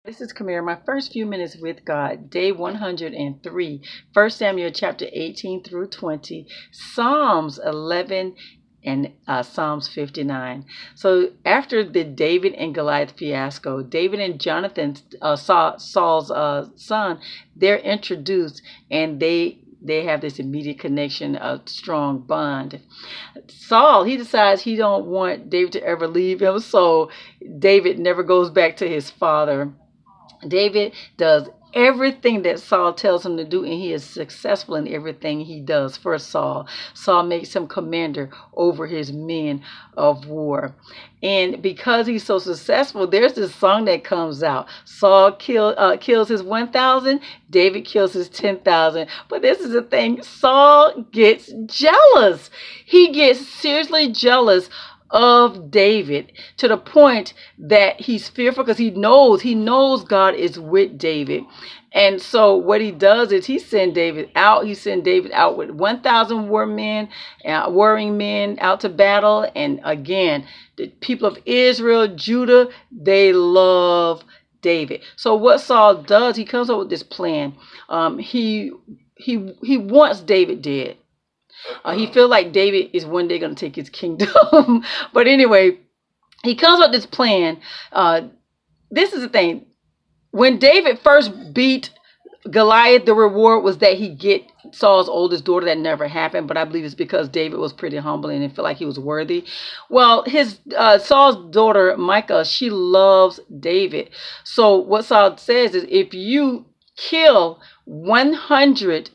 This is Kamera, my first few minutes with God, day 103, 1 Samuel chapter 18 through 20, Psalms 11 and Psalms 59. So after the David and Goliath fiasco, David and Jonathan, Saul's son, they're introduced and they have this immediate connection, a strong bond. Saul, he decides he don't want David to ever leave him, so David never goes back to his father. David does everything that Saul tells him to do, and he is successful in everything he does for Saul. Saul makes him commander over his men of war. And because he's so successful, there's this song that comes out. Saul kills his 1,000, David kills his 10,000. But this is the thing, Saul gets jealous. He gets seriously jealous of David to the point that he's fearful because he knows God is with David. And so what he does is he sends David out. He sent David out with 1,000 warring men out to battle. And again, the people of Israel, Judah, they love David. So what Saul does, he comes up with this plan. He wants David dead. He feels like David is one day going to take his kingdom. But anyway, he comes up with this plan. This is the thing. When David first beat Goliath, the reward was that he get Saul's oldest daughter. That never happened, but I believe it's because David was pretty humble and felt like he was worthy. Well, his Saul's daughter, Micah, she loves David. So what Saul says is, if you kill 100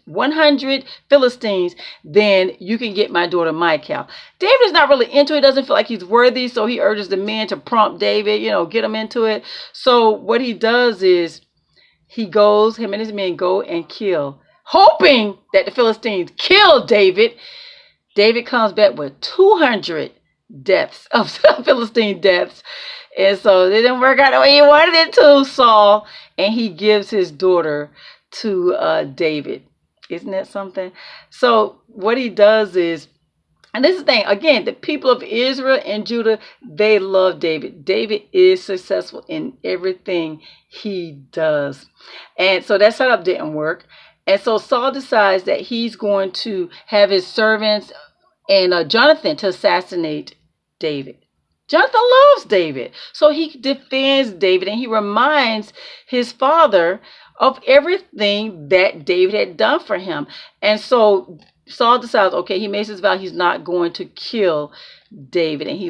Philistines, then you can get my daughter Michal. David is not really into it, doesn't feel like he's worthy, so he urges the men to prompt David, get him into it. So what he does is him and his men go and kill, hoping that the Philistines kill David. David comes back with 200 deaths of Philistine deaths. And so it didn't work out the way he wanted it to, Saul. And he gives his daughter to David. Isn't that something? So what he does is, and this is the thing, again, the people of Israel and Judah, they love David. David is successful in everything he does. And so that setup didn't work. And so Saul decides that he's going to have his servants and Jonathan to assassinate David. Jonathan loves David. So he defends David and he reminds his father of everything that David had done for him. And so Saul decides, okay, he makes his vow he's not going to kill David. And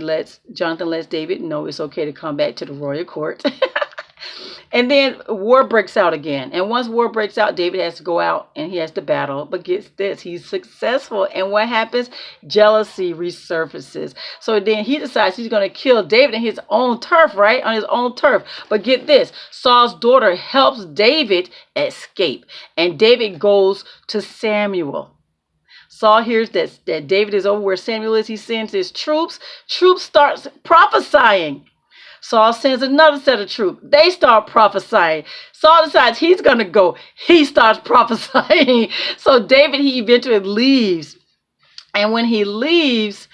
Jonathan lets David know it's okay to come back to the royal court. And then war breaks out again. And once war breaks out, David has to go out and he has to battle. But get this, he's successful. And what happens? Jealousy resurfaces. So then he decides he's going to kill David in his own turf, right? On his own turf. But get this, Saul's daughter helps David escape. And David goes to Samuel. Saul hears that David is over where Samuel is. He sends his troops. Troops starts prophesying. Saul sends another set of troops. They start prophesying. Saul decides he's going to go. He starts prophesying. So David, he eventually leaves. And when he leaves,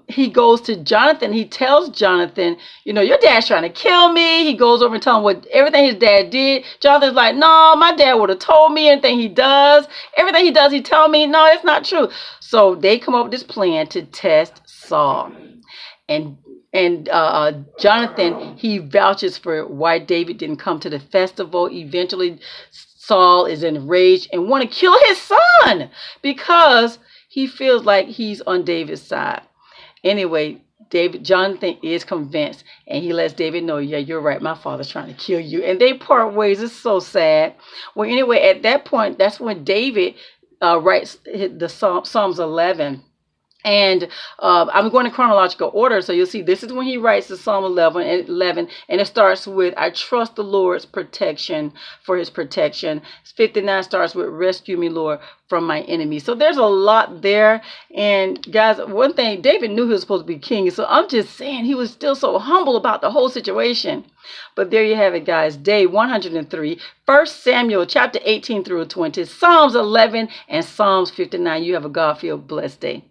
he goes to Jonathan. He tells Jonathan, your dad's trying to kill me. He goes over and tells him everything his dad did. Jonathan's like, no, my dad would have told me anything he does. Everything he does, he tell me. No, it's not true. So they come up with this plan to test Saul. And Jonathan, he vouches for why David didn't come to the festival. Eventually, Saul is enraged and want to kill his son because he feels like he's on David's side. Anyway, Jonathan is convinced and he lets David know, yeah, you're right. My father's trying to kill you. And they part ways. It's so sad. Well, anyway, at that point, that's when David writes the Psalms 11. And I'm going in chronological order, so you'll see this is when he writes the Psalm 11, and it starts with, I trust the Lord's protection for his protection. 59 starts with, rescue me, Lord, from my enemies. So there's a lot there. And guys, one thing, David knew he was supposed to be king, so I'm just saying he was still so humble about the whole situation. But there you have it, guys. Day 103, 1 Samuel chapter 18 through 20, Psalms 11, and Psalms 59. You have a God-filled blessed day.